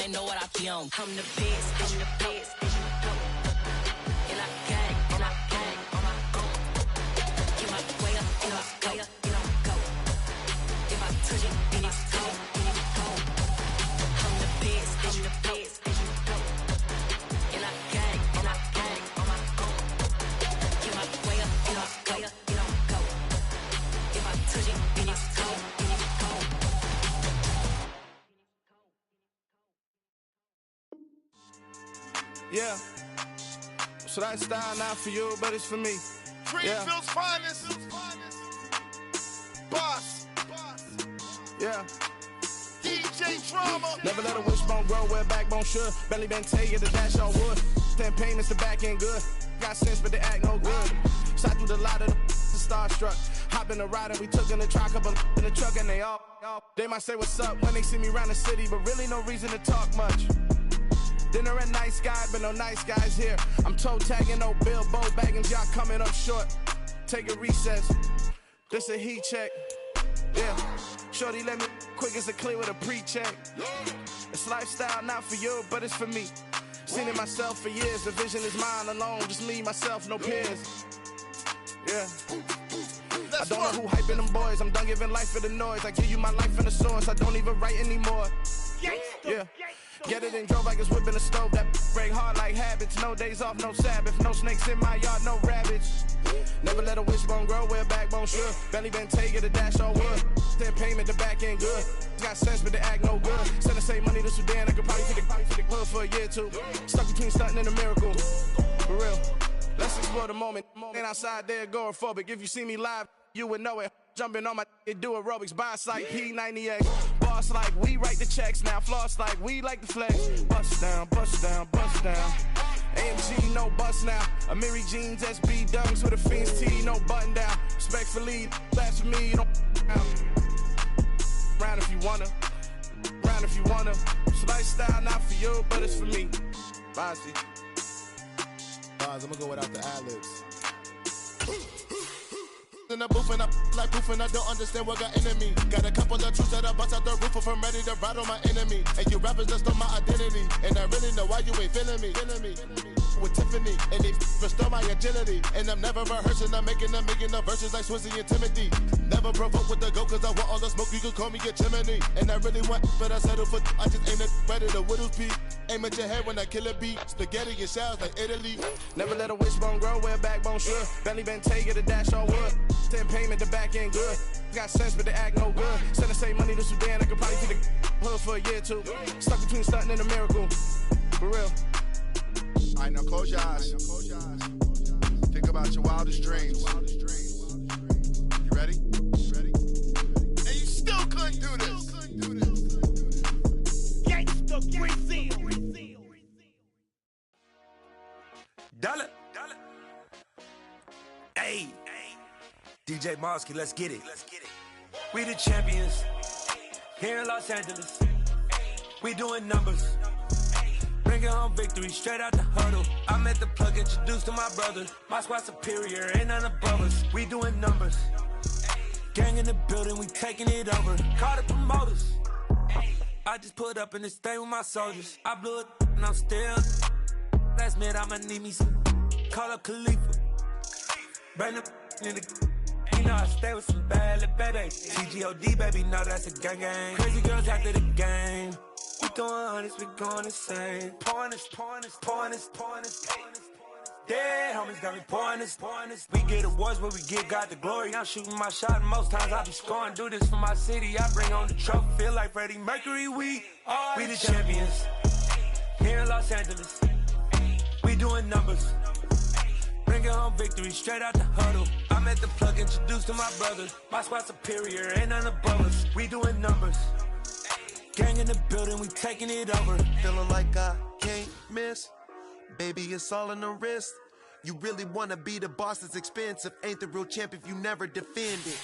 they know what I be on. I'm the best, I'm the best, and you know. And I gang on my own. Get my way up, get my way up, get on go. If I touch it, then it's cold, then it's cold. I'm the best, I'm the best, and you know. And I gang on my own. Get my way up, get my way up, get on go. If I touch it, then it's cold, then it's cold. Yeah. So that style not for you, but it's for me. Greenfield's finest. Boss. Yeah. DJ Drama. Never let a wishbone grow where a backbone should. Belly been taking the dash all wood. 10 payments, the back end good. Got sense, but they act no good. Shot through the lot of the starstruck. Hop in the ride and we took in the truck, couple in the truck and they all. They might say what's up when they see me around the city, but really no reason to talk much. Dinner at Nice Guy, but no nice guys here. I'm toe tagging, no Bilbo baggins, y'all coming up short. Take a recess. This a heat check. Yeah. Shorty let me quick as a clear with a pre-check. It's lifestyle not for you, but it's for me. Seen it myself for years. The vision is mine alone. Just me, myself, no peers. Yeah. I don't know who hyping them boys. I'm done giving life for the noise. I give you my life in the source. I don't even write anymore. Yeah. Get it and drove like it's whipping a stove. That break hard like habits. No days off, no Sabbath. No snakes in my yard, no rabbits. Never let a wishbone grow where a backbone should. Belly been taking the dash all wood. 10 payment, the back end good. Got sense, but they act no good. Send the same money to Sudan. I could probably take the hood for a year or two. Stuck between stunting and a miracle. For real. Let's explore the moment. Ain't outside there agoraphobic. If you see me live, you would know it. Jumping on my do aerobics, boss like P90X. Boss like we write the checks now. Floss like we like the flex. Bust down, bust down, bust down. AMG, no bust now. Amiri jeans, SB dunks with a Fiends T, no button down. Respectfully, that's for me, you don't round if you wanna. Round if you wanna. It's lifestyle not for you, but it's for me. Bossy. I'm gonna go without the ad-libs. In the booth and I like proof and I don't understand what got into me. Got a couple of truths that I bust out the roof if I'm ready to ride on my enemy. And you rappers just stole my identity, and I really know why you ain't feeling me. With Tiffany, and they restore my agility. And I'm never rehearsing, I'm making a million of verses like Swizzy and Timothy. Never provoke with the go, cause I want all the smoke, you can call me a chimney. And I really want, but I settle for, I just aim it ready to Whittles Peak. Aim at your head when I kill a beat. Spaghetti and shells like Italy. Never let a wishbone grow where a backbone should. Belly been taking the dash all wood. 10 payment, the back end good. Got sense, but they act no good. Send the same money to Sudan, I could probably take the hood for a year or two. Stuck between stunting and a miracle. For real. Alright, now close your eyes. Think about your wildest dreams. You ready? And you still couldn't do this. Gangsta Brazil. Dollar. Hey. DJ Mosky, let's get it. We the champions here in Los Angeles. We doing numbers. Bringing home victory straight out the huddle. I met the plug, introduced to my brother. My squad superior, ain't none above us. We doing numbers. Gang in the building, we taking it over. Call the promoters. I just put up in this thing with my soldiers. I blew it and I'm still. Last minute, I'ma need me some. Call up Khalifa. Bring the in the. You know I stay with some bad little baby. TGOD, baby, no, that's a gang gang. Crazy girls after the game. We throwing hundreds, we going insane. Pouring this. Dead homies got me pouring this. We get awards, but we get God the glory. I'm shooting my shot, and most times I be scoring. Do this for my city, I bring on the trophy. Feel like Freddie Mercury, we the champions. Here in Los Angeles, we doing numbers. Bringing home victory straight out the huddle. I met the plug, introduced to my brother. My squad superior, ain't none above us. We doing numbers. Gang in the building, we taking it over. Feeling like I can't miss. Baby, it's all in the wrist. You really wanna be the boss, it's expensive. Ain't the real champ if you never defend it.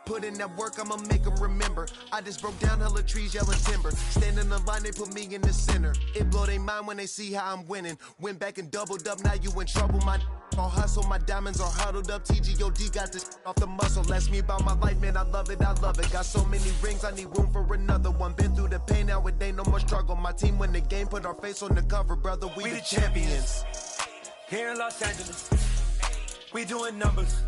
Put in that work, I'ma make them remember. I just broke down hella trees, yelling timber. Stand in the line, they put me in the center. It blow their mind when they see how I'm winning. Went back and doubled up, now you in trouble. My all hustle, my diamonds are huddled up. TGOD got this off the muscle. Ask me about my life, man, I love it. Got so many rings, I need room for another one. Been through the pain, now it ain't ain't no more struggle. My team win the game, put our face on the cover, brother. We the champions. Here in Los Angeles, we doing numbers.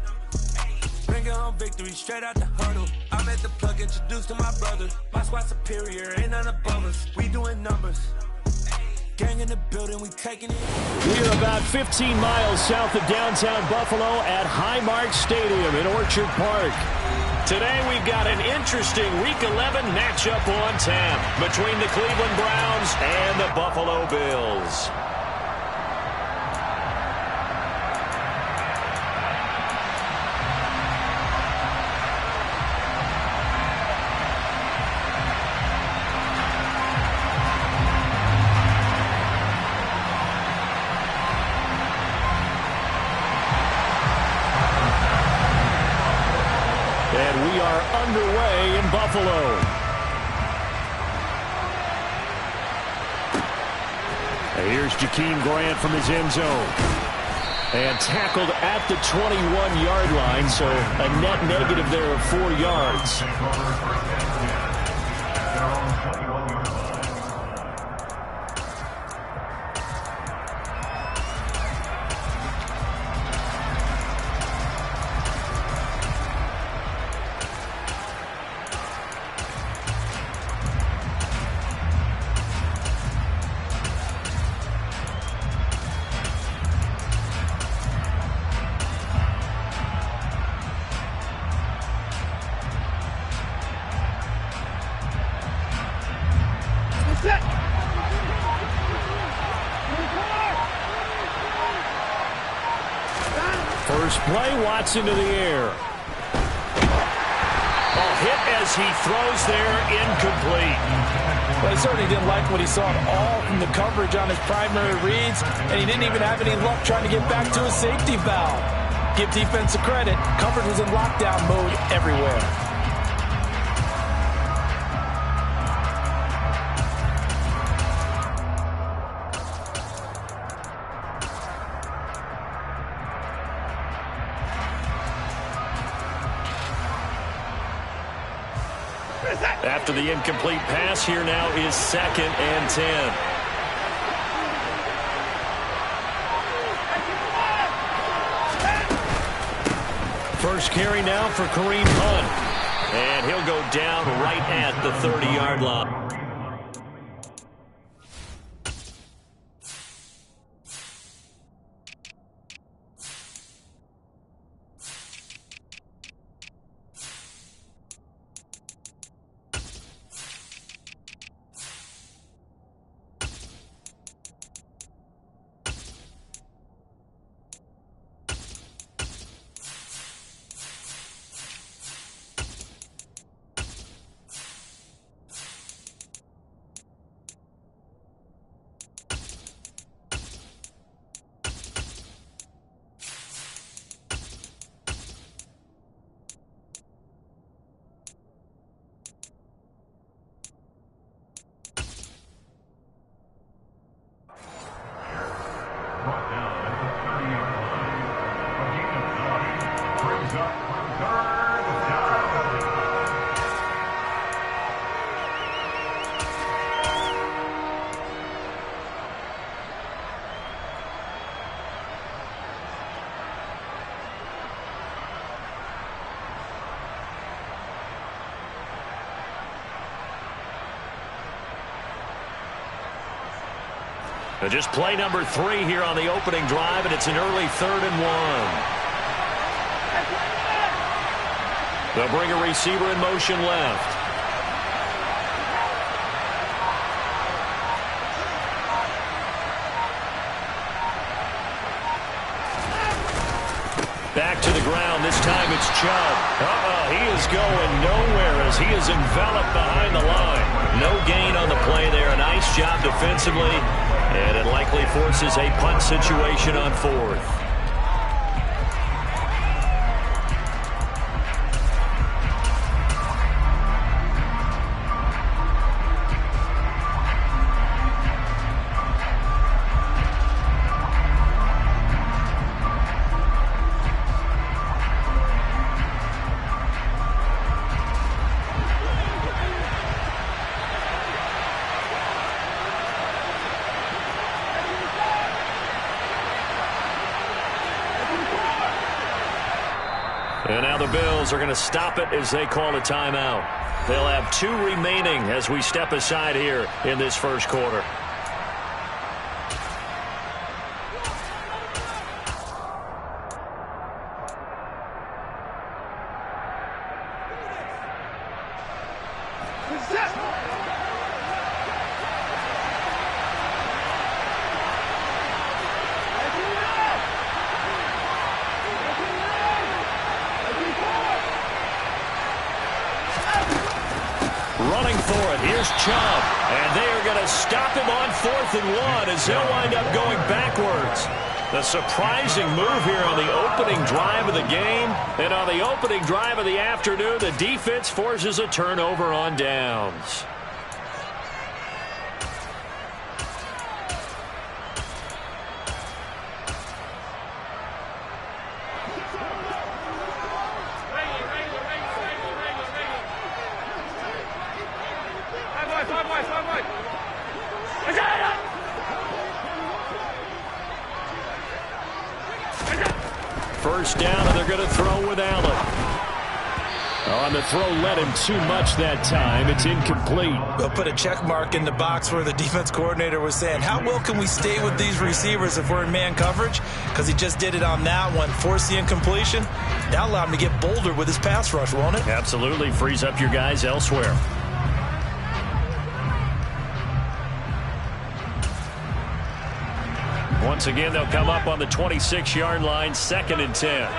Bringing home victory straight out the huddle. I'm at the plug, introduced to my brother. My squad superior, ain't none above us. We doing numbers. Gang in the building, we taking it. We're about 15 miles south of downtown Buffalo at Highmark Stadium in Orchard Park. Today we've got an interesting Week 11 matchup on tap between the Cleveland Browns and the Buffalo Bills. And we are underway in Buffalo. And here's Jakeem Grant from his end zone. And tackled at the 21-yard line, so a net negative there of 4 yards. First play, Watson to the air. Hit as he throws there, incomplete. Well, he certainly didn't like what he saw at all from the coverage on his primary reads, and he didn't even have any luck trying to get back to his safety valve. Give defense a credit. Coverage was in lockdown mode everywhere. After the incomplete pass, here now is 2nd and 10. First carry now for Kareem Hunt. And he'll go down right at the 30-yard line. Just play number 3 here on the opening drive, and it's an early 3rd and 1. They'll bring a receiver in motion left. Back to the ground. This time it's Chubb. He is going nowhere as he is enveloped behind the line. No gain on the play there. A nice job defensively. And it likely forces a punt situation on 4th. the Bills are going to stop it as they call a timeout. They'll have 2 remaining as we step aside here in this first quarter. Running for it. Here's Chubb. And they are going to stop him on 4th and 1 as they'll wind up going backwards. The surprising move here on the opening drive of the game. And on the opening drive of the afternoon, the defense forces a turnover on downs. First down, and they're going to throw with Allen. On the throw, led him too much that time. It's incomplete. They'll put a check mark in the box where the defense coordinator was saying, how well can we stay with these receivers if we're in man coverage? Because he just did it on that one. Force the incompletion. That'll allow him to get bolder with his pass rush, won't it? Absolutely. Frees up your guys elsewhere. Once again, they'll come up on the 26-yard line, 2nd and 10.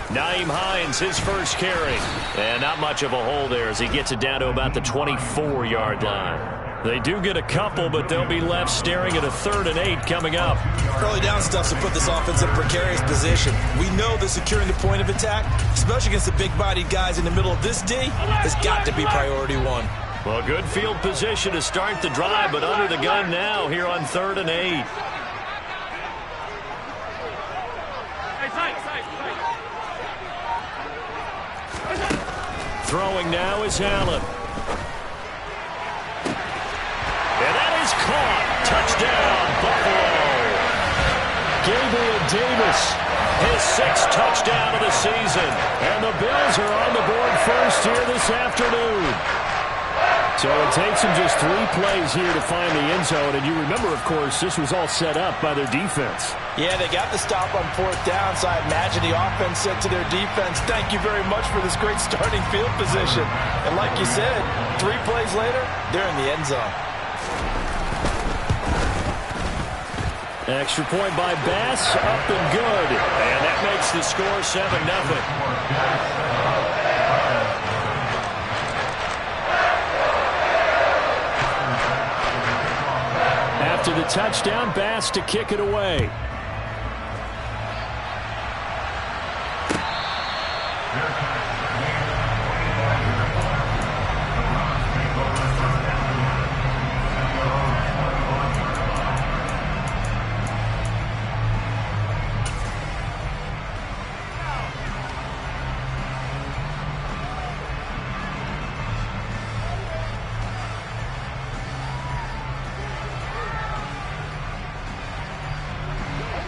Nyheim Hines, his first carry. And not much of a hole there as he gets it down to about the 24-yard line. They do get a couple, but they'll be left staring at a 3rd and 8 coming up. Early down stuff to put this offense in a precarious position. We know that securing the point of attack, especially against the big-bodied guys in the middle of this D, has got to be priority 1. Well, good field position to start the drive, but under the gun now here on 3rd and 8. Throwing now is Allen. And that is caught. Touchdown, Buffalo. Gabriel Davis, his 6th touchdown of the season. And the Bills are on the board first here this afternoon. So it takes them just 3 plays here to find the end zone. And you remember, of course, this was all set up by their defense. Yeah, they got the stop on 4th down, so I imagine the offense said to their defense, thank you very much for this great starting field position. And like you said, 3 plays later, they're in the end zone. Extra point by Bass, up and good. And that makes the score 7-0. After the touchdown, Bass to kick it away.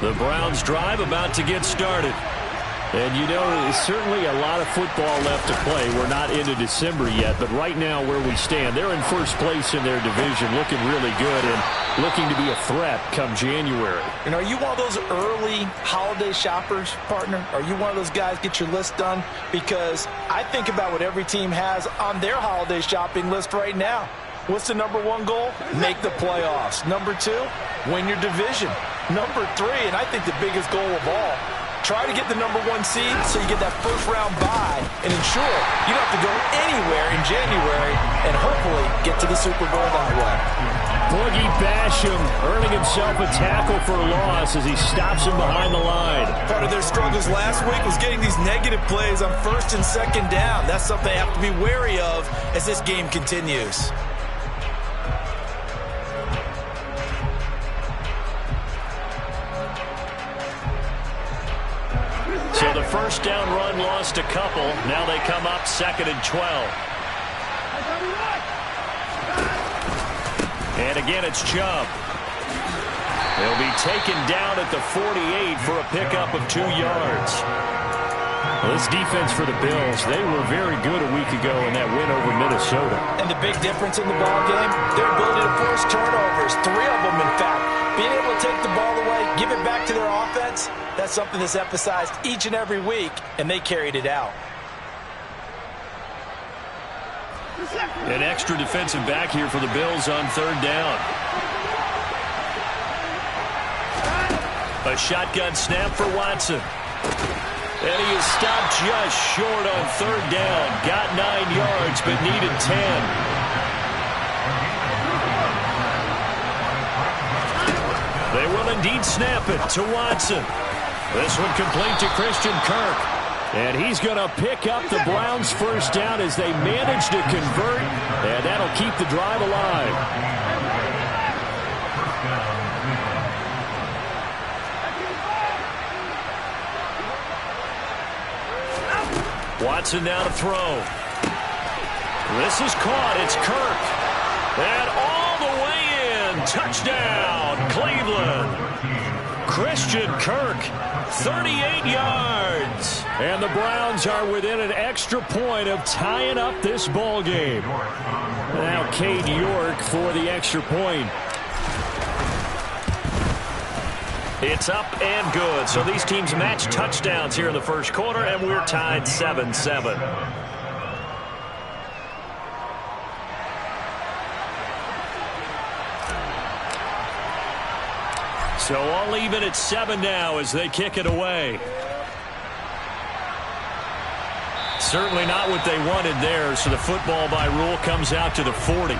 The Browns drive about to get started. And you know, there's certainly a lot of football left to play. We're not into December yet, but right now where we stand, they're in first place in their division, looking really good and looking to be a threat come January. And are you one of those early holiday shoppers, partner? Are you one of those guys get your list done? Because I think about what every team has on their holiday shopping list right now. What's the number 1 goal? Make the playoffs. Number 2, win your division. Number 3, and I think the biggest goal of all, try to get the number 1 seed so you get that first-round bye and ensure you don't have to go anywhere in January and hopefully get to the Super Bowl that way. Boogie Basham earning himself a tackle for a loss as he stops him behind the line. Part of their struggles last week was getting these negative plays on 1st and 2nd down. That's something they have to be wary of as this game continues. So the first down run lost a couple. Now they come up 2nd and 12. And again, it's Chubb. They'll be taken down at the 48 for a pickup of 2 yards. Well, this defense for the Bills, they were very good a week ago in that win over Minnesota. And the big difference in the ball game, their ability to force turnovers, 3 of them in fact. Being able to take the ball away, give it back to their offense, that's something that's emphasized each and every week, and they carried it out. An extra defensive back here for the Bills on 3rd down. A shotgun snap for Watson. And he is stopped just short on 3rd down. Got 9 yards, but needed 10. They will indeed snap it to Watson. This one complete to Christian Kirk. And he's going to pick up the Browns' first down as they manage to convert. And that'll keep the drive alive. Watson now to throw. This is caught. It's Kirk. And all the way in. Touchdown, Cleveland. Christian Kirk, 38 yards. And the Browns are within an extra point of tying up this ball game. Now Cade York for the extra point. It's up and good. So these teams match touchdowns here in the first quarter, and we're tied 7-7. So all even at 7 now as they kick it away. Certainly not what they wanted there, so the football by rule comes out to the 40.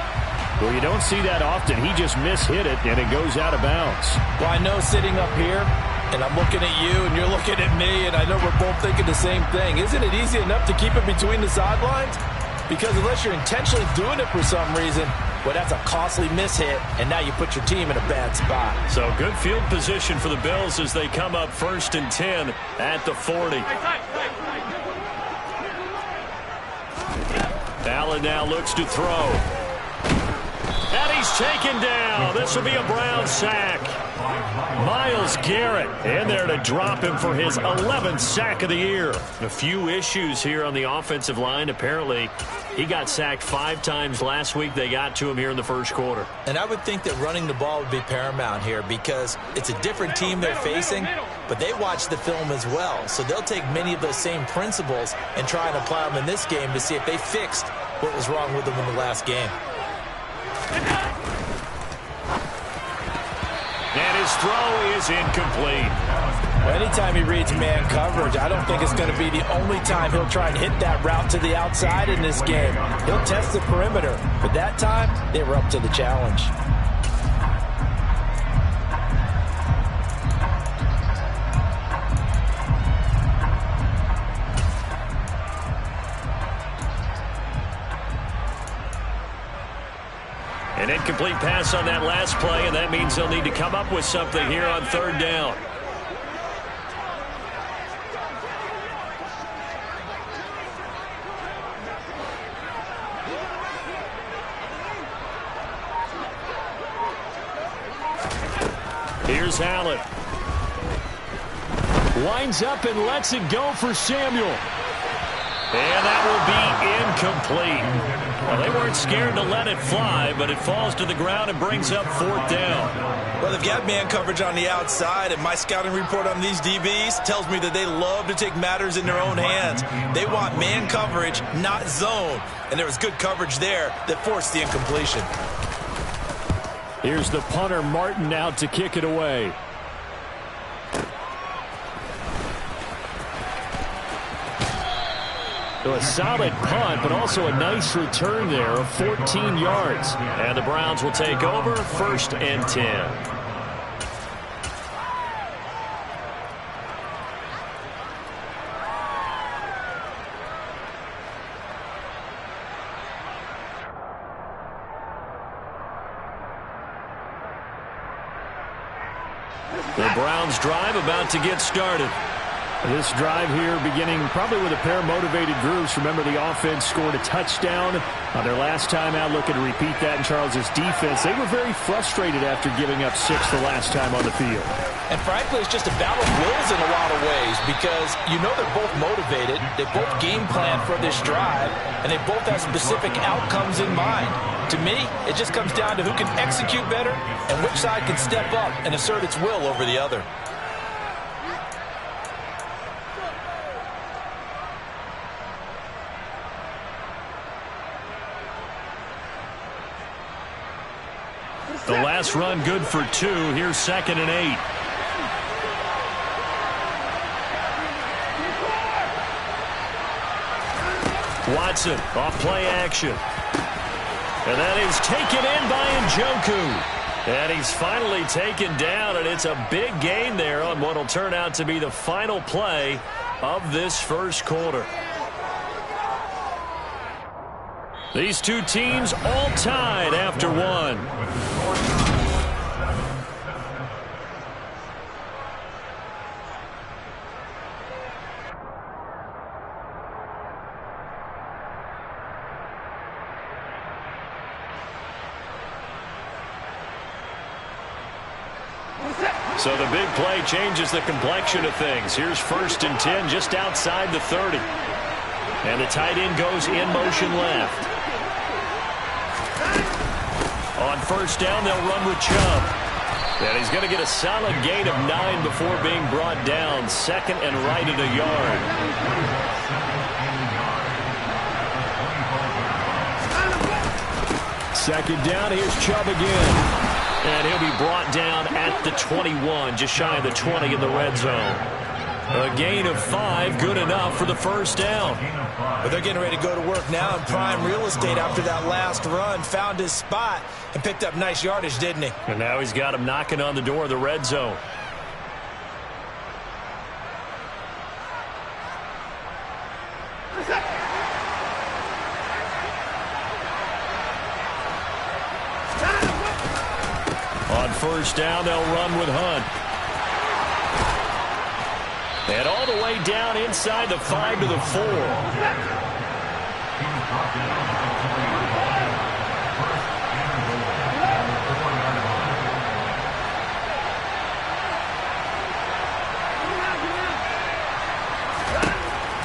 Well, you don't see that often. He just mishit it, and it goes out of bounds. Well, I know sitting up here, and I'm looking at you, and you're looking at me, and I know we're both thinking the same thing. Isn't it easy enough to keep it between the sidelines? Because unless you're intentionally doing it for some reason, well, that's a costly mishit, and now you put your team in a bad spot. So good field position for the Bills as they come up 1st and 10 at the 40. Allen now looks to throw. And he's taken down. This will be a Brown sack. Myles Garrett in there to drop him for his 11th sack of the year. A few issues here on the offensive line. Apparently, he got sacked 5 times last week. They got to him here in the first quarter. And I would think that running the ball would be paramount here because it's a different team they're facing, but they watch the film as well. So they'll take many of those same principles and try and apply them in this game to see if they fixed what was wrong with them in the last game. And his throw is incomplete. Well, anytime he reads man coverage, I don't think it's going to be the only time he'll try and hit that route to the outside in this game. He'll test the perimeter, but that time they were up to the challenge. An incomplete pass on that last play, and that means they'll need to come up with something here on 3rd down. Here's Allen. Winds up and lets it go for Samuel. And that will be incomplete. Well, they weren't scared to let it fly, but it falls to the ground and brings up 4th down. Well, they've got man coverage on the outside, and my scouting report on these DBs tells me that they love to take matters in their own hands. They want man coverage, not zone. And there was good coverage there that forced the incompletion. Here's the punter, Martin, out to kick it away. A solid punt, but also a nice return there of 14 yards. And the Browns will take over 1st and 10. The Browns drive about to get started. This drive here beginning probably with a pair of motivated groups. Remember, the offense scored a touchdown on their last time out. Looking to repeat that in Charles' defense. They were very frustrated after giving up 6 the last time on the field. And frankly, it's just a battle of wills in a lot of ways because you know they're both motivated. They both game plan for this drive, and they both have specific outcomes in mind. To me, it just comes down to who can execute better and which side can step up and assert its will over the other. The last run good for 2. Here's 2nd and 8. Watson off play action. And that is taken in by Njoku. And he's finally taken down, and it's a big gain there on what will turn out to be the final play of this first quarter. These two teams all tied after 1. So the big play changes the complexion of things. Here's 1st and 10 just outside the 30. And the tight end goes in motion left. On 1st down, they'll run with Chubb. And he's going to get a solid gain of 9 before being brought down. 2nd and right at a yard. Second down, here's Chubb again. And he'll be brought down at the 21, just shy of the 20 in the red zone. A gain of 5, good enough for the 1st down. But they're getting ready to go to work now in prime real estate after that last run. Found his spot and picked up nice yardage, didn't he? And now he's got him knocking on the door of the red zone. On 1st down, they'll run with Hunt. And all the way down inside the 5 to the 4.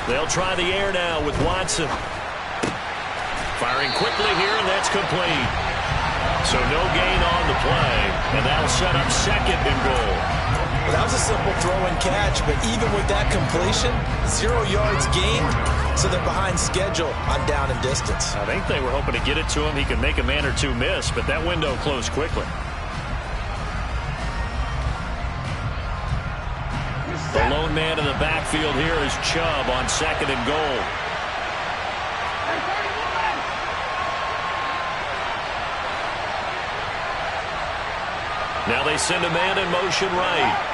They'll try the air now with Watson. Firing quickly here, and that's complete. So no gain on the play, and that'll set up 2nd and goal. Well, that was a simple throw and catch, but even with that completion, 0 yards gained, so they're behind schedule on down and distance. I think they were hoping to get it to him. He could make a man or two miss, but that window closed quickly. The lone man in the backfield here is Chubb on 2nd and goal. Now they send a man in motion right.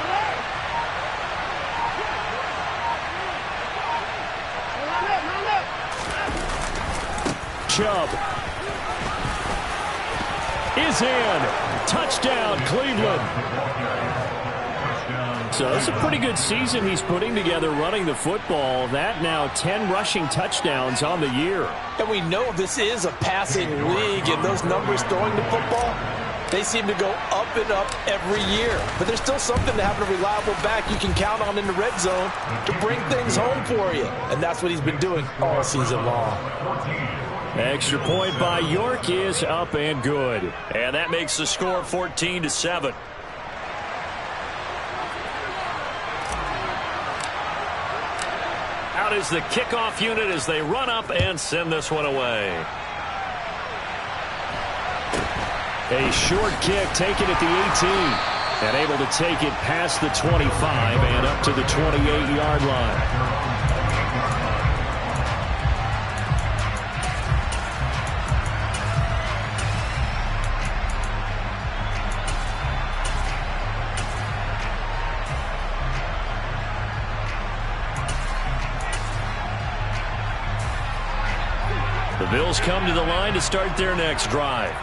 Chubb is in. Touchdown, Cleveland. So it's a pretty good season he's putting together running the football. That now 10 rushing touchdowns on the year. And we know this is a passing league, and those numbers throwing the football, they seem to go up and up every year. But there's still something to having a reliable back you can count on in the red zone to bring things home for you. And that's what he's been doing all season long. Extra point by York is up and good. And that makes the score 14-7. Out is the kickoff unit as they run up and send this one away. A short kick taken at the 18. And able to take it past the 25 and up to the 28-yard line. The Bills come to the line to start their next drive.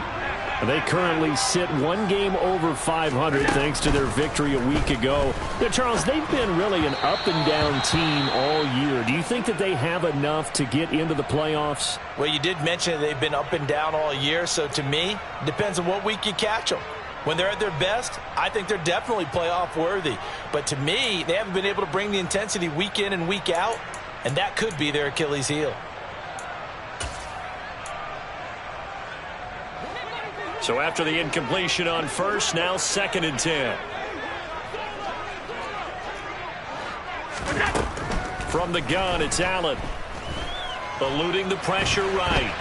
They currently sit one game over 500 thanks to their victory a week ago. Now, Charles, they've been really an up-and-down team all year. Do you think that they have enough to get into the playoffs? Well, you did mention they've been up and down all year, so to me, it depends on what week you catch them. When they're at their best, I think they're definitely playoff worthy. But to me, they haven't been able to bring the intensity week in and week out, and that could be their Achilles heel. So after the incompletion on first, now 2nd and 10. From the gun, it's Allen. Eluding the pressure right.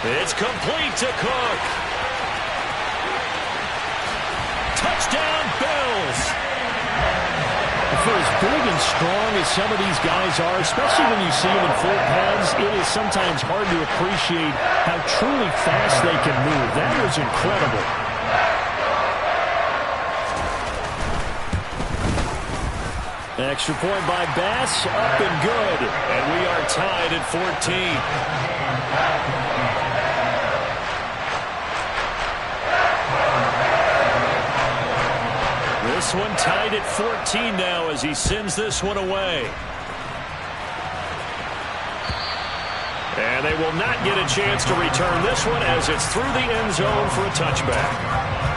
It's complete to Cook. Touchdown, Bills. For as big and strong as some of these guys are, especially when you see them in full pads, it is sometimes hard to appreciate how truly fast they can move. That was incredible. Extra point by Bass, up and good. And we are tied at 14. This one tied at 14 now as he sends this one away. And they will not get a chance to return this one as it's through the end zone for a touchback.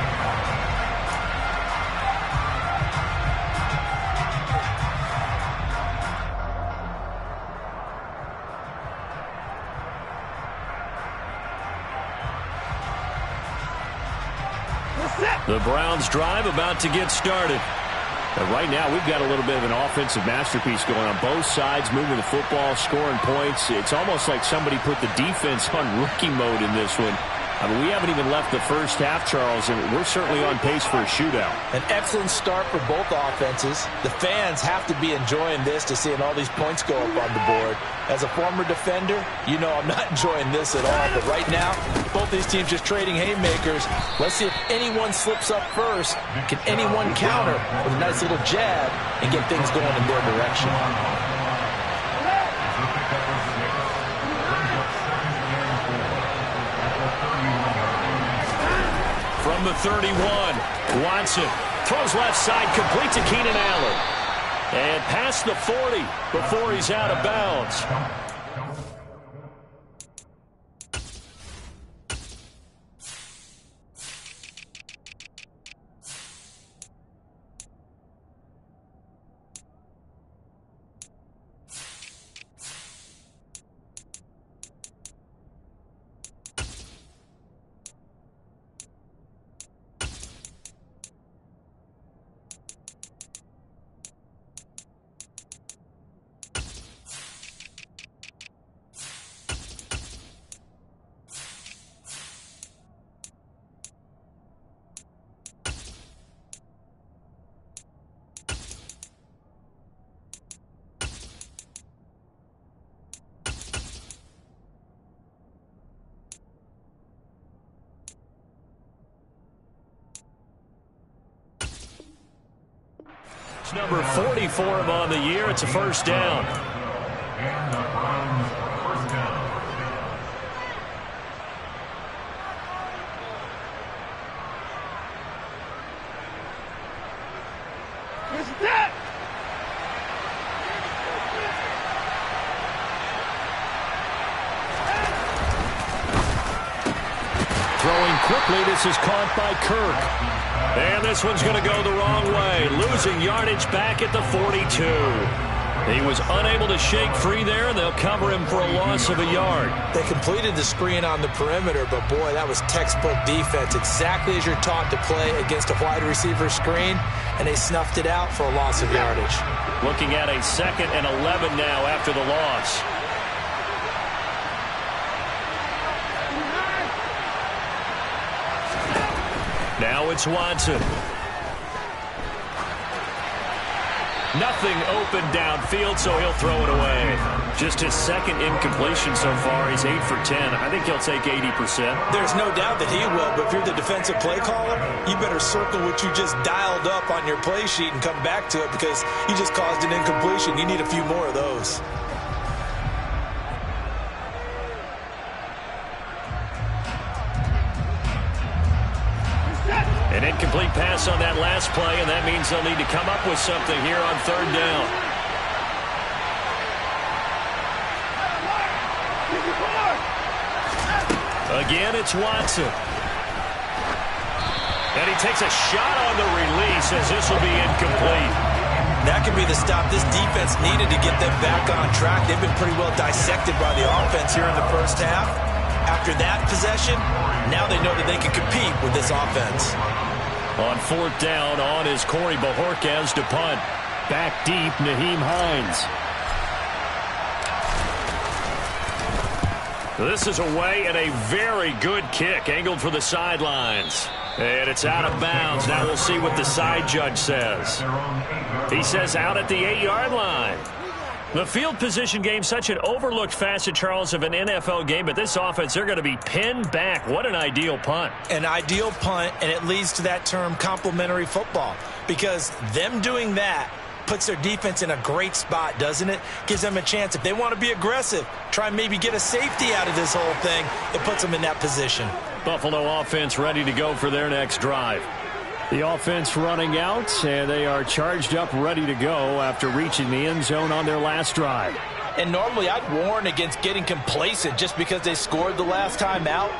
The Browns drive about to get started. And right now, we've got a little bit of an offensive masterpiece going on both sides, moving the football, scoring points. It's almost like somebody put the defense on rookie mode in this one. I mean, we haven't even left the first half, Charles, and we're certainly on pace for a shootout. An excellent start for both offenses. The fans have to be enjoying this to seeing all these points go up on the board. As a former defender, you know I'm not enjoying this at all. But right now, both these teams just trading haymakers. Let's see if anyone slips up first. Can anyone counter with a nice little jab and get things going in their direction? From the 31, Watson throws left side, complete to Keenan Allen. And past the 40 before he's out of bounds. Number 40 for him on the year. It's a first down. Throwing quickly, this is caught by Kirk. And this one's going to go the wrong way. Losing yardage back at the 42. He was unable to shake free there, and they'll cover him for a loss of a yard. They completed the screen on the perimeter, but boy, that was textbook defense. Exactly as you're taught to play against a wide receiver screen, and they snuffed it out for a loss of yardage. Looking at a 2nd and 11 now after the loss. Now it's Watson. Nothing open downfield, so he'll throw it away. Just his 2nd incompletion so far. He's 8 for 10. I think he'll take 80%. There's no doubt that he will, but if you're the defensive play caller, you better circle what you just dialed up on your play sheet and come back to it because you just caused an incompletion. You need a few more of those. Incomplete pass on that last play, and that means they'll need to come up with something here on third down. Again, it's Watson. And he takes a shot on the release as this will be incomplete. That could be the stop this defense needed to get them back on track. They've been pretty well dissected by the offense here in the first half. After that possession, now they know that they can compete with this offense. On fourth down, on is Corey Bajorquez to punt. Back deep, Nyheim Hines. This is away and a very good kick, angled for the sidelines. And it's out of bounds. Now we'll see what the side judge says. He says out at the 8-yard line. The field position game, such an overlooked facet, Charles, of an NFL game, but this offense, they're going to be pinned back. What an ideal punt. An ideal punt, and it leads to that term complementary football, because them doing that puts their defense in a great spot, doesn't it? Gives them a chance. If they want to be aggressive, try and maybe get a safety out of this whole thing, it puts them in that position. Buffalo offense ready to go for their next drive. The offense running out, and they are charged up, ready to go after reaching the end zone on their last drive. And normally I'd warn against getting complacent just because they scored the last time out.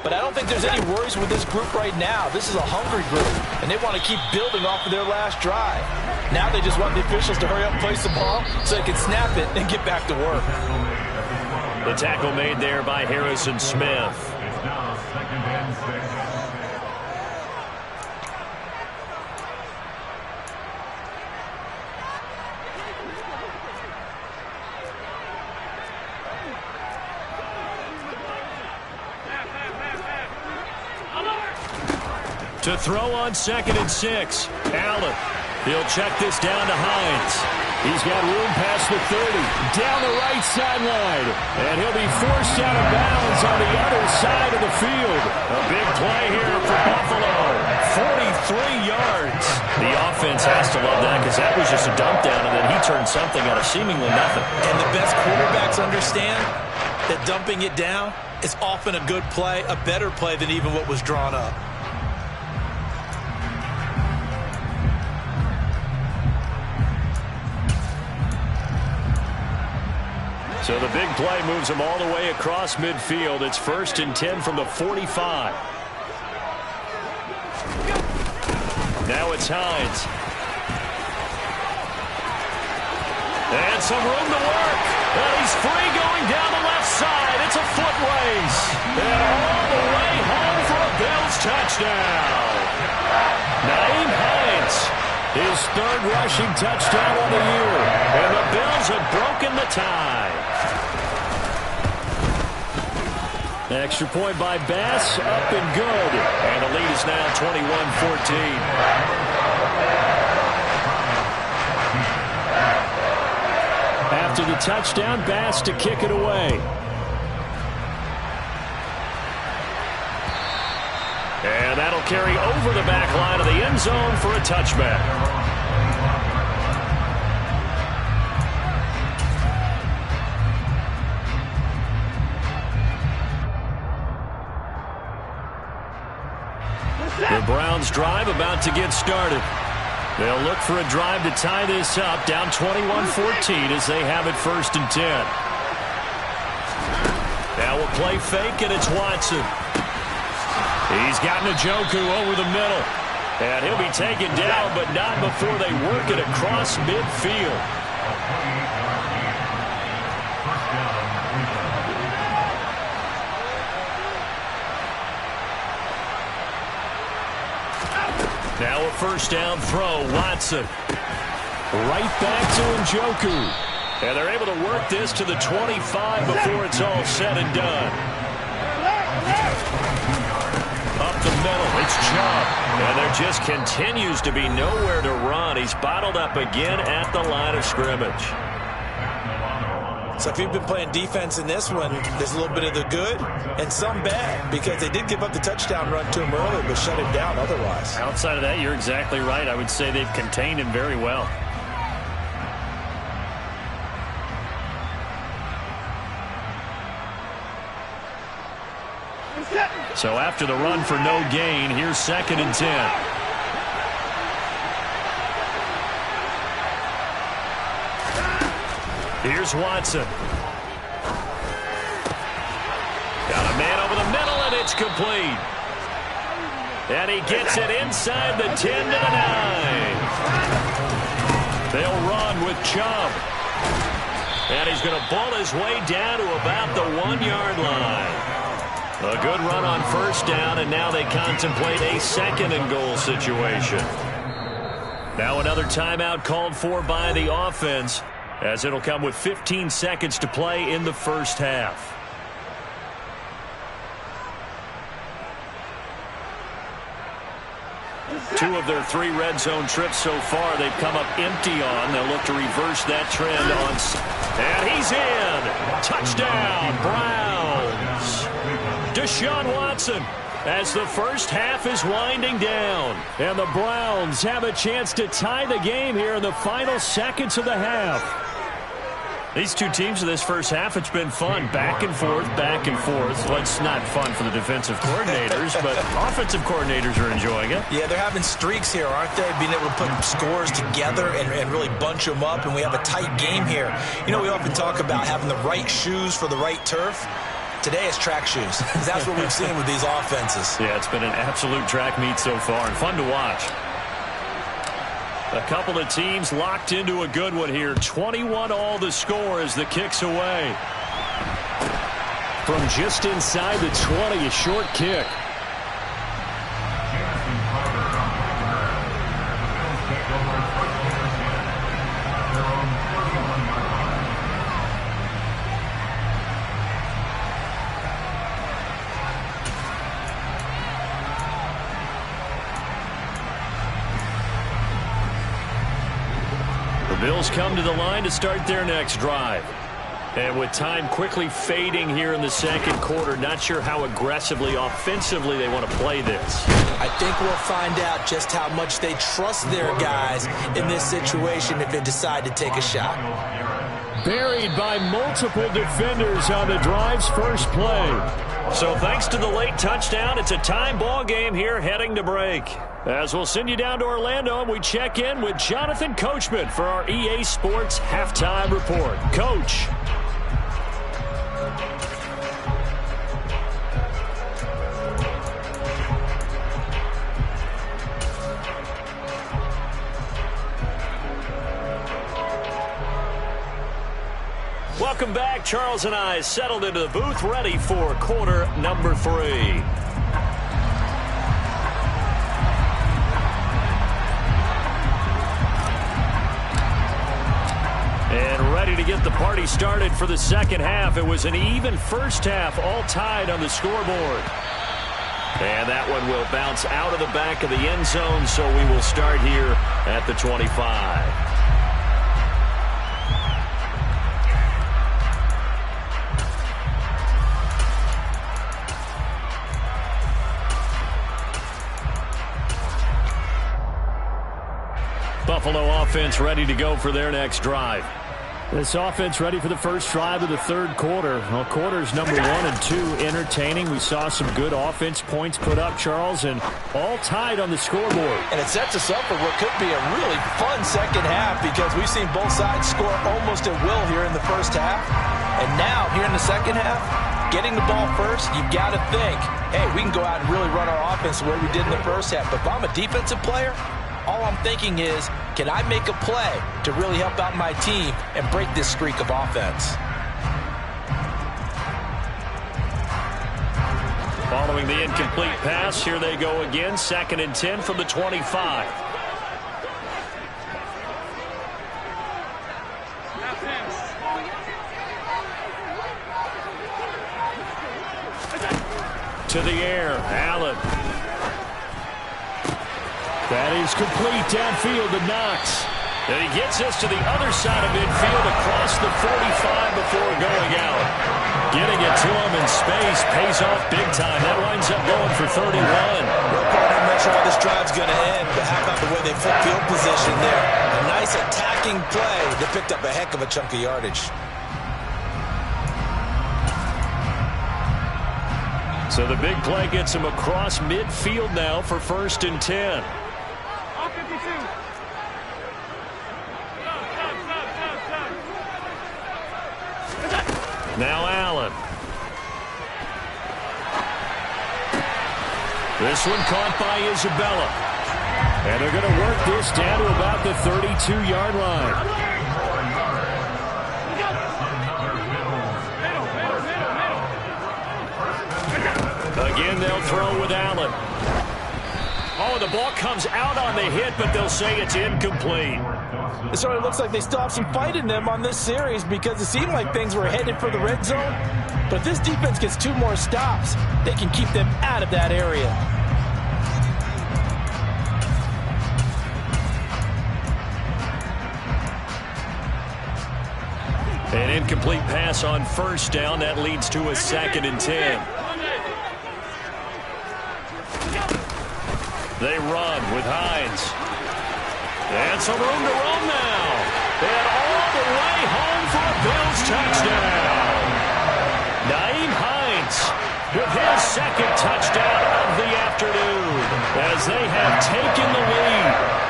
But I don't think there's any worries with this group right now. This is a hungry group, and they want to keep building off of their last drive. Now they just want the officials to hurry up and place the ball so they can snap it and get back to work. The tackle made there by Harrison Smith. To throw on 2nd and 6. Allen. He'll check this down to Hines. He's got room past the 30. Down the right sideline. And he'll be forced out of bounds on the other side of the field. A big play here for Buffalo. 43 yards. The offense has to love that because that was just a dump down, and then he turned something out of seemingly nothing. And the best quarterbacks understand that dumping it down is often a good play, a better play than even what was drawn up. So the big play moves them all the way across midfield. It's 1st and 10 from the 45. Now it's Hines. And some room to work. And he's free going down the left side. It's a foot race. And all the way home for a Bills touchdown. Nyheim Hines, his 3rd rushing touchdown of the year. And the Bills have broken the tie. Extra point by Bass, up and good. And the lead is now 21-14. After the touchdown, Bass to kick it away. And that'll carry over the back line of the end zone for a touchback. The Browns drive about to get started. They'll look for a drive to tie this up, down 21-14 as they have it 1st and 10. Now we'll play fake, and it's Watson. He's got Njoku over the middle. And he'll be taken down, but not before they work it across midfield. Now a 1st down throw, Watson. Right back to Njoku. And they're able to work this to the 25 before it's all said and done. Up the middle, it's Chubb. And there just continues to be nowhere to run. He's bottled up again at the line of scrimmage. So if you've been playing defense in this one, there's a little bit of the good and some bad, because they did give up the touchdown run to him early, but shut him down otherwise. Outside of that, you're exactly right. I would say they've contained him very well. So after the run for no gain, here's 2nd and 10. Here's Watson. Got a man over the middle, and it's complete. And he gets it inside the 10 to the 9. They'll run with Chubb. And he's going to ball his way down to about the 1-yard line. A good run on first down, and now they contemplate a second-and-goal situation. Now another timeout called for by the offense, as it'll come with 15 seconds to play in the first half. Two of their 3 red zone trips so far they've come up empty on. They'll look to reverse that trend on. And he's in. Touchdown, Browns. Deshaun Watson as the first half is winding down. And the Browns have a chance to tie the game here in the final seconds of the half. These two teams in this first half, it's been fun. Back and forth, back and forth. Well, it's not fun for the defensive coordinators, but offensive coordinators are enjoying it. Yeah, they're having streaks here, aren't they? Being able to put scores together and really bunch them up, and we have a tight game here. You know, we often talk about having the right shoes for the right turf. Today it's track shoes. That's what we've seen with these offenses. Yeah, it's been an absolute track meet so far, and fun to watch. A couple of teams locked into a good one here. 21-all the score as the kick's away. From just inside the 20, a short kick. Bills come to the line to start their next drive. And with time quickly fading here in the second quarter, not sure how aggressively, offensively they want to play this. I think we'll find out just how much they trust their guys in this situation if they decide to take a shot. Buried by multiple defenders on the drive's first play. So thanks to the late touchdown, it's a time ball game here heading to break. As we'll send you down to Orlando, and we check in with Jonathan Coachman for our EA Sports Halftime Report. Coach. Welcome back. Charles and I settled into the booth, ready for quarter number 3. And ready to get the party started for the second half. It was an even first half, all tied on the scoreboard. And that one will bounce out of the back of the end zone, so we will start here at the 25. Buffalo offense ready to go for their next drive. This offense ready for the first drive of the third quarter. Well, quarters number 1 and 2 entertaining. We saw some good offense points put up, Charles, and all tied on the scoreboard. And it sets us up for what could be a really fun second half because we've seen both sides score almost at will here in the first half. And now, here in the second half, getting the ball first, you've got to think, hey, we can go out and really run our offense the way we did in the first half. But if I'm a defensive player, all I'm thinking is, can I make a play to really help out my team and break this streak of offense? Following the incomplete pass, here they go again. 2nd and 10 from the 25. To the air, Allen. That is complete downfield to Knox. And he gets us to the other side of midfield across the 45 before going out. Getting it to him in space pays off big time. That winds up going for 31. I'm not sure how this drive's going to end, but how about the way they flip field position there? A nice attacking play. They picked up a heck of a chunk of yardage. So the big play gets him across midfield now for 1st and 10. Now Allen. This one caught by Isabella. And they're going to work this down to about the 32-yard line. Again, they'll throw with Allen. Oh, the ball comes out on the hit, but they'll say it's incomplete. So it looks like they still have some fight in them on this series because it seemed like things were headed for the red zone. But if this defense gets 2 more stops, they can keep them out of that area. An incomplete pass on first down. That leads to a 2nd and 10. They run with Hines. And some room to run now. And all the way home for a Bills touchdown. Nyheim Hines with his 2nd touchdown of the afternoon as they have taken the lead.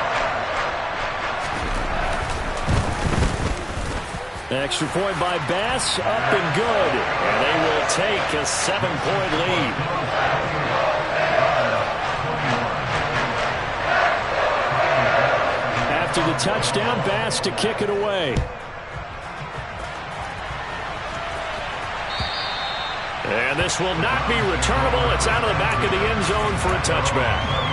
Extra point by Bass, up and good. And they will take a 7-point lead. After the touchdown, Bass to kick it away. And this will not be returnable. It's out of the back of the end zone for a touchback.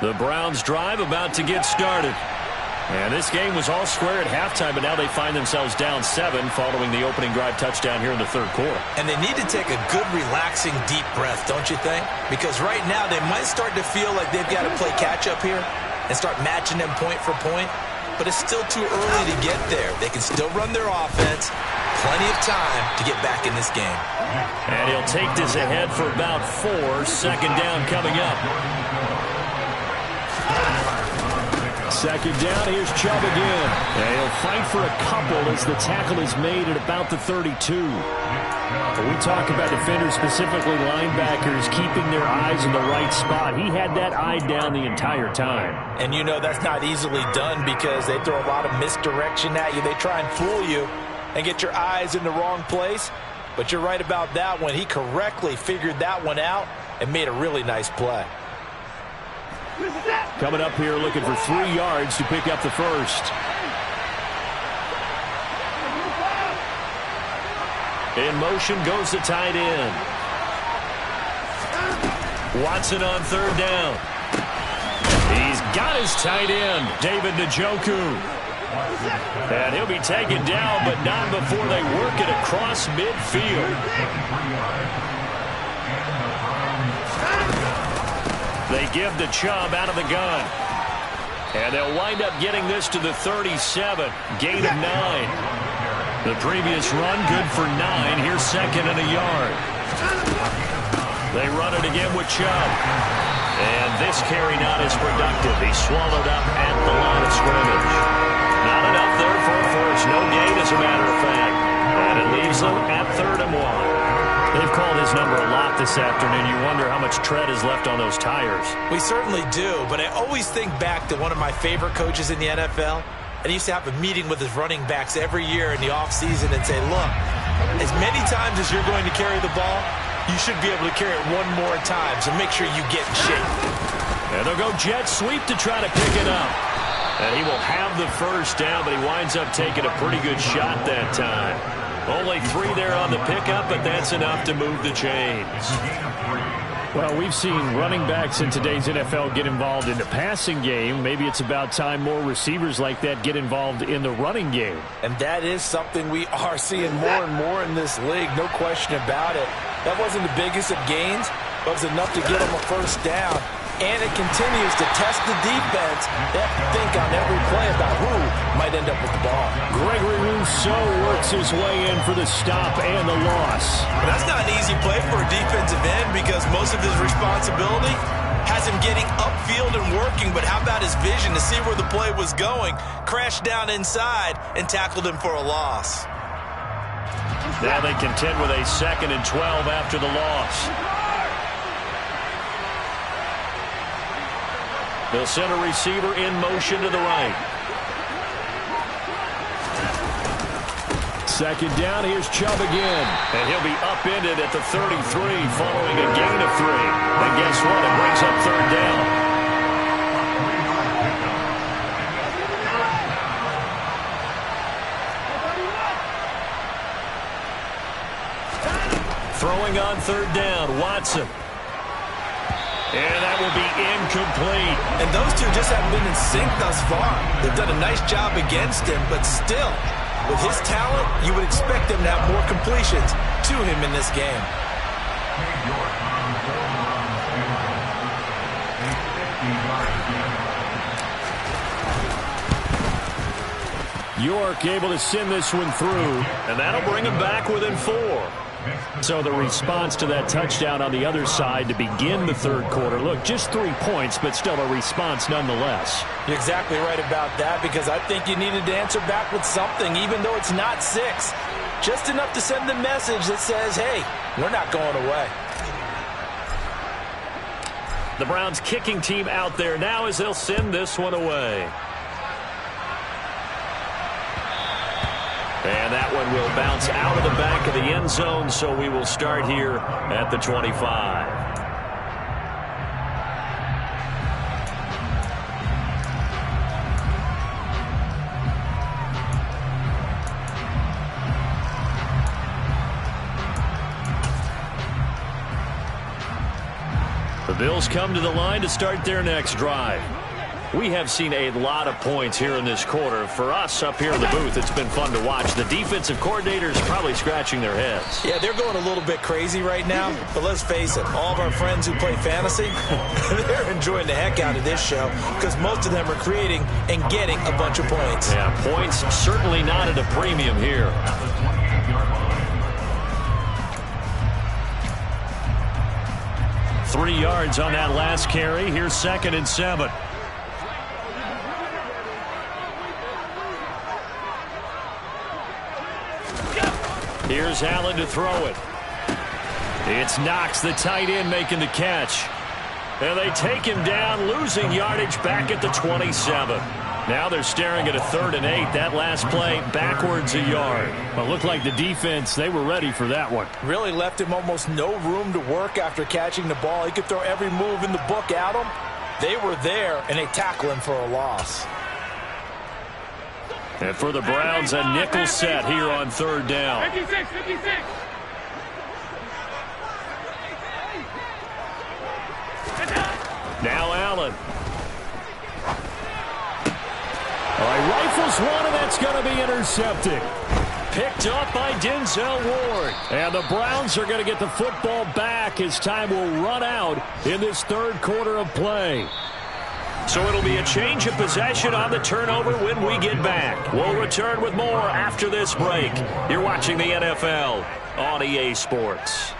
The Browns drive about to get started. And this game was all square at halftime, but now they find themselves down 7 following the opening drive touchdown here in the 3rd quarter. And they need to take a good, relaxing, deep breath, don't you think? Because right now they might start to feel like they've got to play catch-up here and start matching them point for point. But it's still too early to get there. They can still run their offense. Plenty of time to get back in this game. And he'll take this ahead for about 4. 2nd down coming up. 2nd down, here's Chubb again. And he'll fight for a couple as the tackle is made at about the 32. When we talk about defenders, specifically linebackers, keeping their eyes in the right spot, he had that eye down the entire time. And you know that's not easily done because they throw a lot of misdirection at you. They try and fool you and get your eyes in the wrong place. But you're right about that one. He correctly figured that one out and made a really nice play. Coming up here looking for 3 yards to pick up the first. In motion goes the tight end. Watson on 3rd down. He's got his tight end, David Njoku. And he'll be taken down, but not before they work it across midfield. They give to Chubb out of the gun. And they'll wind up getting this to the 37. Gain of 9. The previous run good for 9. Here's 2nd and a yard. They run it again with Chubb. And this carry not as productive. He's swallowed up at the line of scrimmage. Not enough there for a first. No gain, as a matter of fact. And it leaves them at 3rd and 1. They've called his number a lot this afternoon. You wonder how much tread is left on those tires. We certainly do, but I always think back to one of my favorite coaches in the NFL. And he used to have a meeting with his running backs every year in the offseason and say, look, as many times as you're going to carry the ball, you should be able to carry it 1 more time, so make sure you get in shape. And they'll go jet sweep to try to pick it up. And he will have the first down, but he winds up taking a pretty good shot that time. Only 3 there on the pickup, but that's enough to move the chains. Well, we've seen running backs in today's NFL get involved in the passing game. Maybe it's about time more receivers like that get involved in the running game. And that is something we are seeing more and more in this league, no question about it. That wasn't the biggest of gains, but it was enough to get them a first down. And it continues to test the defense. They have to think on every play about who might end up with the ball. Gregory Rousseau works his way in for the stop and the loss. But that's not an easy play for a defensive end because most of his responsibility has him getting upfield and working. But how about his vision to see where the play was going, crashed down inside, and tackled him for a loss. Now they contend with a 2nd and 12 after the loss. They'll send a receiver in motion to the right. 2nd down, here's Chubb again. And he'll be upended at the 33 following a gain of 3. And guess what? It brings up 3rd down. Throwing on 3rd down, Watson. And that will be incomplete. And those two just haven't been in sync thus far. They've done a nice job against him, but still, with his talent, you would expect him to have more completions to him in this game. York able to send this one through, and that'll bring him back within 4. So the response to that touchdown on the other side to begin the 3rd quarter. Look, just 3 points, but still a response nonetheless. You're exactly right about that, because I think you needed to answer back with something, even though it's not 6. Just enough to send the message that says, hey, we're not going away. The Browns kicking team out there now as they'll send this one away. And that one will bounce out of the back of the end zone, so we will start here at the 25. The Bills come to the line to start their next drive. We have seen a lot of points here in this quarter. For us up here in the booth, it's been fun to watch. The defensive coordinators probably scratching their heads. Yeah, they're going a little bit crazy right now. But let's face it, all of our friends who play fantasy, they're enjoying the heck out of this show because most of them are creating and getting a bunch of points. Yeah, points certainly not at a premium here. Three yards on that last carry. Here's 2nd and 7. Here's Allen to throw it. It's Knox, the tight end, making the catch. And they take him down, losing yardage back at the 27. Now they're staring at a 3rd and 8. That last play backwards a yard. But looked like the defense, they were ready for that one. Really left him almost no room to work after catching the ball. He could throw every move in the book at him. They were there, and they tackle him for a loss. And for the Browns, a nickel set here on 3rd down. 56. Now Allen. All right, rifles one, and that's going to be intercepted. Picked up by Denzel Ward. And the Browns are going to get the football back as time will run out in this 3rd quarter of play. So it'll be a change of possession on the turnover when we get back. We'll return with more after this break. You're watching the NFL on EA Sports.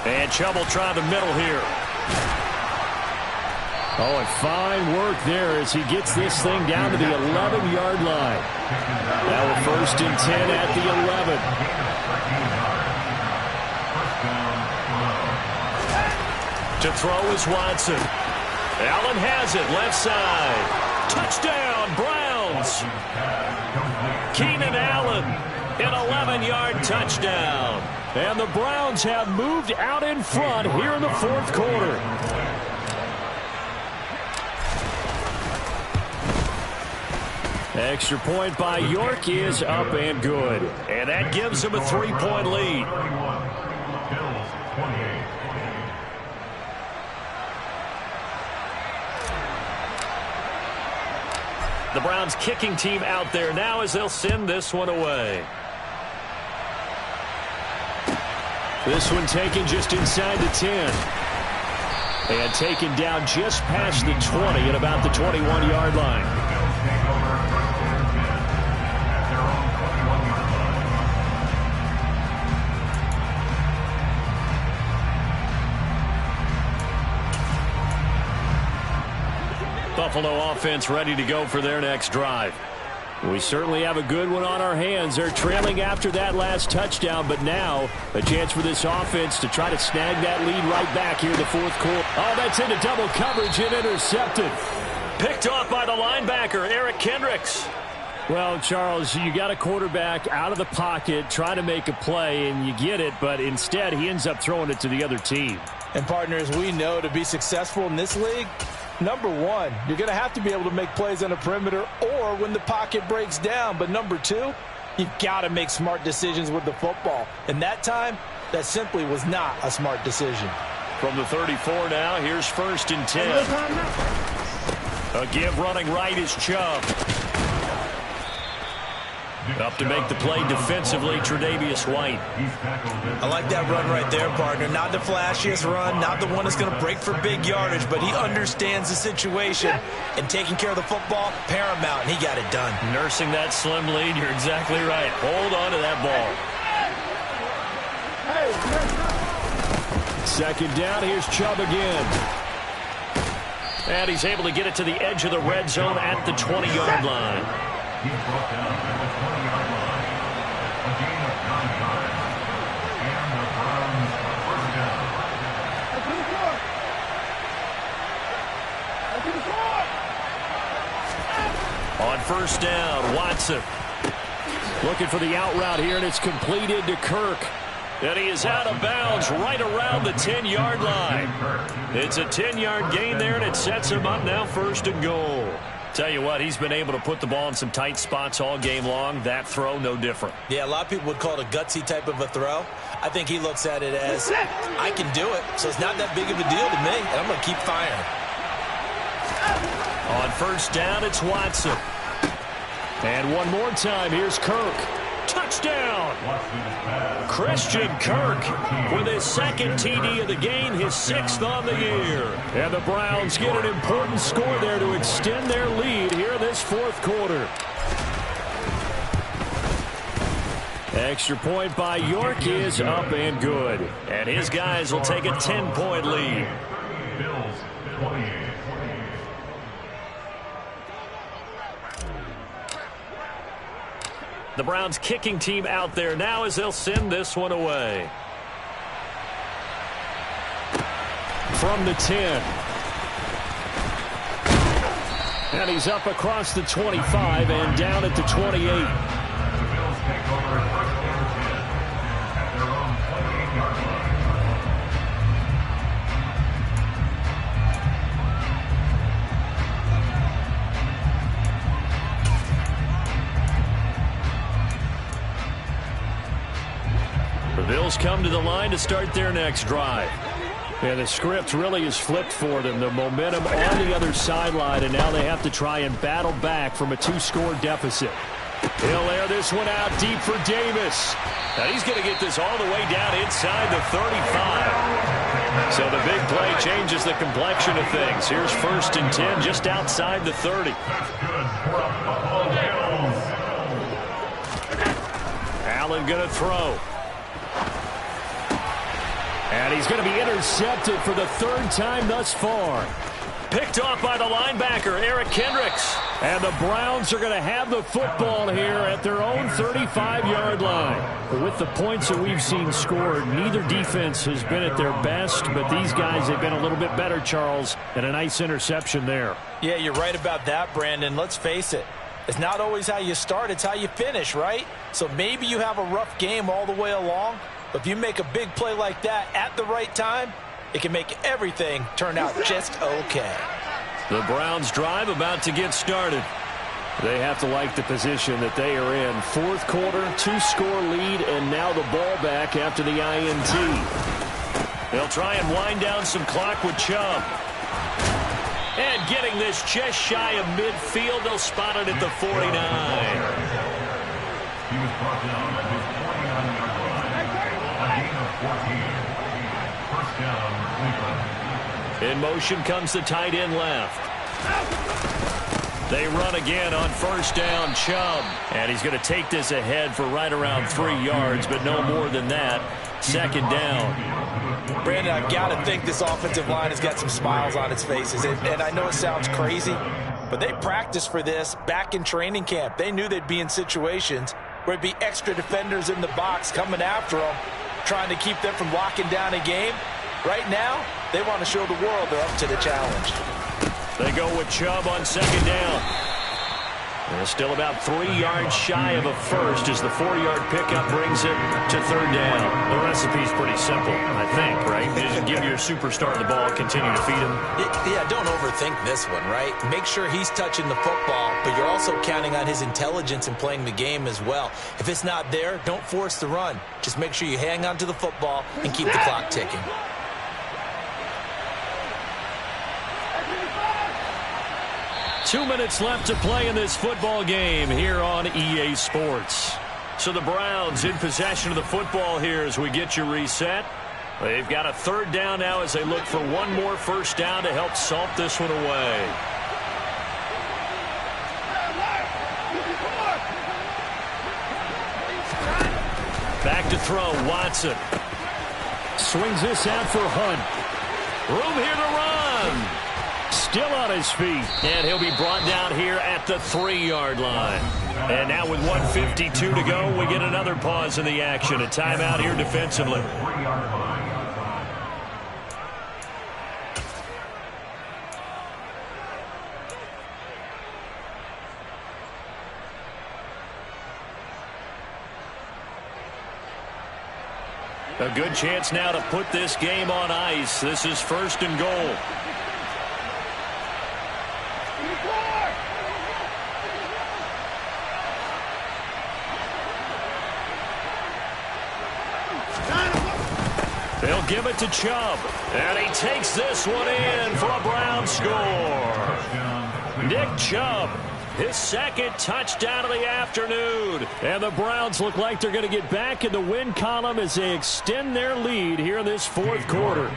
And Chubb will try the middle here. Oh, and fine work there as he gets this thing down to the 11-yard line. Now a 1st and 10 at the 11. To throw is Watson. Allen has it, left side. Touchdown, Browns. Keenan Allen, an 11-yard touchdown. And the Browns have moved out in front here in the 4th quarter. Extra point by York is up and good. And that gives them a 3-point lead. The Browns kicking team out there now as they'll send this one away. This one taken just inside the 10. And taken down just past the 20 at about the 21-yard line. Buffalo offense ready to go for their next drive. We certainly have a good one on our hands. They're trailing after that last touchdown, but now a chance for this offense to try to snag that lead right back here in the fourth quarter. Oh, that's into double coverage and intercepted. Picked off by the linebacker, Eric Kendricks. Well, Charles, you got a quarterback out of the pocket trying to make a play, and you get it, but instead he ends up throwing it to the other team. And partners, we know to be successful in this league, number one, you're going to have to be able to make plays on the perimeter or when the pocket breaks down. But number two, you've got to make smart decisions with the football. And that time, that simply was not a smart decision. From the 34 now, here's 1st and 10. A give running right is Chubb. Up to make the play defensively, Tre'Davious White. I like that run right there, partner. Not the flashiest run, not the one that's going to break for big yardage, but he understands the situation, and taking care of the football, paramount, and he got it done. Nursing that slim lead, you're exactly right. Hold on to that ball. Second down, here's Chubb again. And he's able to get it to the edge of the red zone at the 20-yard line. He's brought down at the 20-yard line. A gain of 9 yards. And the Browns first down. On first down, Watson. Looking for the out route here, and it's completed to Kirk. And he is out of bounds right around the 10-yard line. It's a 10-yard gain there, and it sets him up now 1st and goal. Tell you what, he's been able to put the ball in some tight spots all game long. That throw, no different. Yeah, a lot of people would call it a gutsy type of a throw. I think he looks at it as, I can do it, so it's not that big of a deal to me, and I'm going to keep firing. On first down, it's Watson. And one more time, here's Kirk. Touchdown! Christian Kirk with his 2nd TD of the game, his 6th on the year. And the Browns get an important score there to extend their lead here in this 4th quarter. Extra point by York is up and good. And his guys will take a 10-point lead. Bills 28. The Browns kicking team out there now as they'll send this one away. From the 10. And he's up across the 25 and down at the 28. The Bills take over 1st and 10 at their own 28-yard line. The Bills come to the line to start their next drive. And the script really is flipped for them. The momentum on the other sideline, and now they have to try and battle back from a 2-score deficit. He'll air this one out deep for Davis. Now he's going to get this all the way down inside the 35. So the big play changes the complexion of things. Here's 1st and 10 just outside the 30. Allen going to throw. And he's going to be intercepted for the 3rd time thus far. Picked off by the linebacker, Eric Kendricks. And the Browns are going to have the football here at their own 35-yard line. With the points that we've seen scored, neither defense has been at their best, but these guys have been a little bit better, Charles, and a nice interception there. Yeah, you're right about that, Brandon. Let's face it. It's not always how you start, it's how you finish, right? So maybe you have a rough game all the way along, but if you make a big play like that at the right time, it can make everything turn out just okay. The Browns drive about to get started. They have to like the position that they are in. 4th quarter, 2-score lead, and now the ball back after the INT. They'll try and wind down some clock with Chubb. And getting this just shy of midfield, they'll spot it at the 49. He was brought down at his 49-yard line. gain of 14. First down, Cleveland. In motion comes the tight end left. They run again on first down, Chubb. And he's going to take this ahead for right around 3 yards, but no more than that. Second down. Brandon, I've got to think this offensive line has got some smiles on its faces. And I know it sounds crazy, but they practiced for this back in training camp. They knew they'd be in situations where it'd be extra defenders in the box coming after them, trying to keep them from locking down a game. Right now, they want to show the world they're up to the challenge. They go with Chubb on second down. They're still about 3 yards shy of a first as the 4-yard pickup brings it to third down. The recipe's pretty simple, I think, right? You just give your superstar the ball, continue to feed him. Yeah, don't overthink this one, right? Make sure he's touching the football, but you're also counting on his intelligence in playing the game as well. If it's not there, don't force the run. Just make sure you hang on to the football and keep the clock ticking. Two minutes left to play in this football game here on EA Sports. So the Browns in possession of the football here as we get you reset. They've got a third down now as they look for one more first down to help salt this one away. Back to throw, Watson. Swings this out for Hunt. Room here to run. Still on his feet, and he'll be brought down here at the 3-yard line. And now with 1:52 to go, we get another pause in the action. A timeout here defensively. A good chance now to put this game on ice. This is first and goal. They'll give it to Chubb, and he takes this one in for a Brown score. Nick Chubb, his second touchdown of the afternoon. And the Browns look like they're going to get back in the win column as they extend their lead here in this fourth quarter.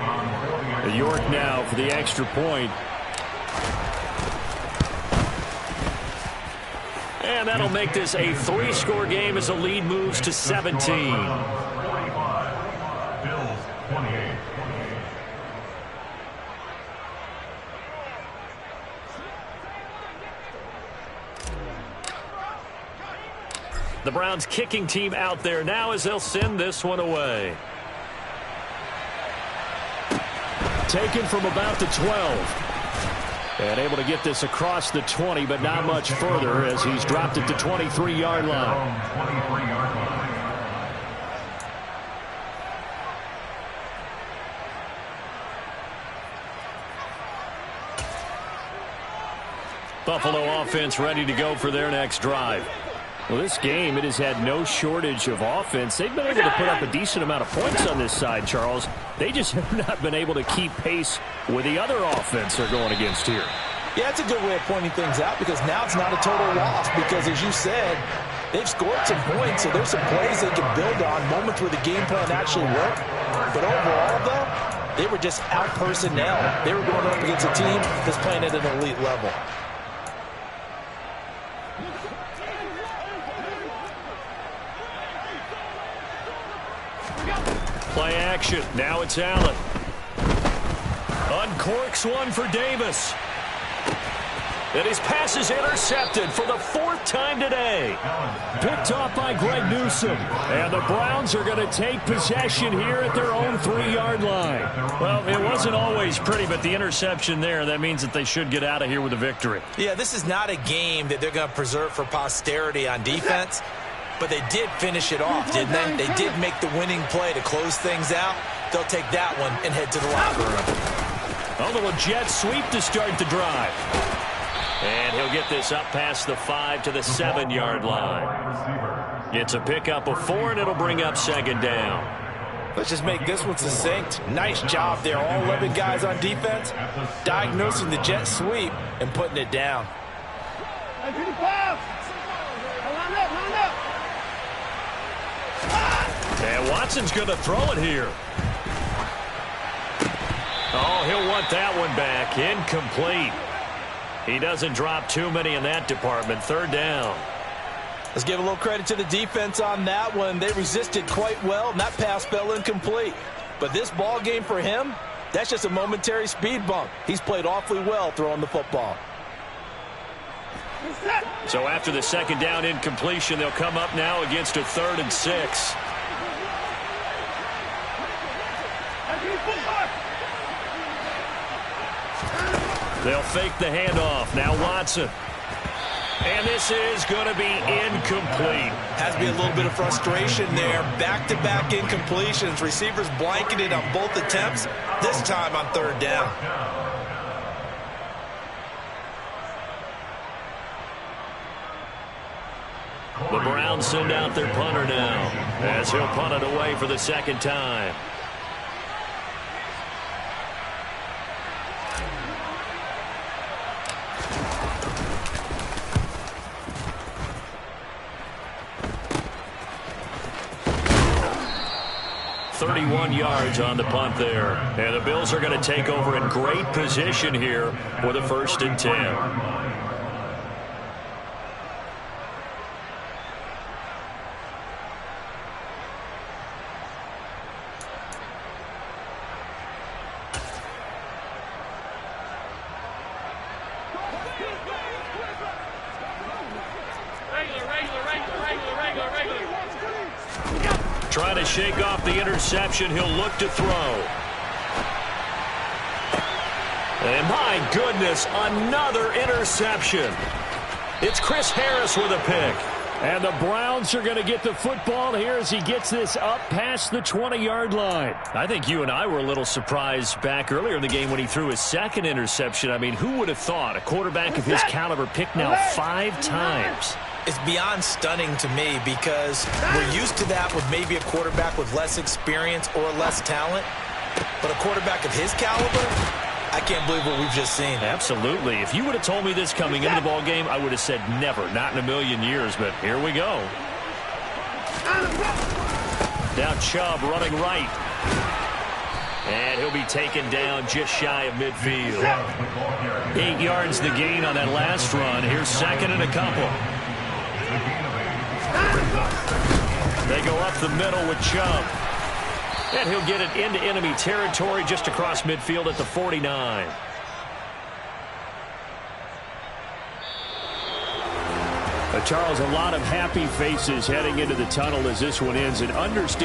York now for the extra point. And that'll make this a 3-score game as the lead moves to 17. The Browns kicking team out there now as they'll send this one away. Taken from about the 12. And able to get this across the 20, but not much further as he's dropped it to 23-yard line. Buffalo offense ready to go for their next drive. Well, this game, it has had no shortage of offense. They've been able to put up a decent amount of points on this side, Charles. They just have not been able to keep pace with the other offense they're going against here. Yeah, it's a good way of pointing things out because now it's not a total loss because, as you said, they've scored some points, so there's some plays they can build on, moments where the game plan actually worked. But overall, though, they were just out personnel. They were going up against a team that's playing at an elite level. Play action. Now it's Allen. Uncorks one for Davis. And his pass is intercepted for the 4th time today. Picked off by Greg Newsome. And the Browns are going to take possession here at their own 3-yard line. Well, it wasn't always pretty, but the interception there, that means that they should get out of here with a victory. Yeah, this is not a game that they're going to preserve for posterity on defense. But they did finish it off, didn't they? They did make the winning play to close things out. They'll take that one and head to the locker room. A little jet sweep to start the drive. And he'll get this up past the 5 to the 7-yard line. It's a pickup of 4, and it'll bring up second down. Let's just make this one succinct. Nice job there. All 11 guys on defense diagnosing the jet sweep and putting it down. And Watson's going to throw it here. Oh, he'll want that one back. Incomplete. He doesn't drop too many in that department. Third down. Let's give a little credit to the defense on that one. They resisted quite well, and that pass fell incomplete. But this ball game for him, that's just a momentary speed bump. He's played awfully well throwing the football. So after the second down incompletion, they'll come up now against a 3rd and 6. They'll fake the handoff. Now Watson. And this is going to be incomplete. Has to be a little bit of frustration there. Back-to-back incompletions. Receivers blanketed on both attempts, this time on 3rd down. The Browns send out their punter now, as he'll punt it away for the second time. Yards on the punt there. And the Bills are going to take over in great position here for the 1st and 10. Trying to shake off the interception. He'll look to throw. And my goodness, another interception. It's Chris Harris with a pick. And the Browns are going to get the football here as he gets this up past the 20-yard line. I think you and I were a little surprised back earlier in the game when he threw his second interception. I mean, who would have thought a quarterback of his caliber picked now 5 times? It's beyond stunning to me because we're used to that with maybe a quarterback with less experience or less talent. But a quarterback of his caliber, I can't believe what we've just seen. Absolutely. If you would have told me this coming into the ball game, I would have said never, not in a million years. But here we go. Now Chubb running right. And he'll be taken down just shy of midfield. 8 yards the gain on that last run. Here's 2nd and a couple. They go up the middle with Chubb. And he'll get it into enemy territory just across midfield at the 49. Charles, a lot of happy faces heading into the tunnel as this one ends. And understand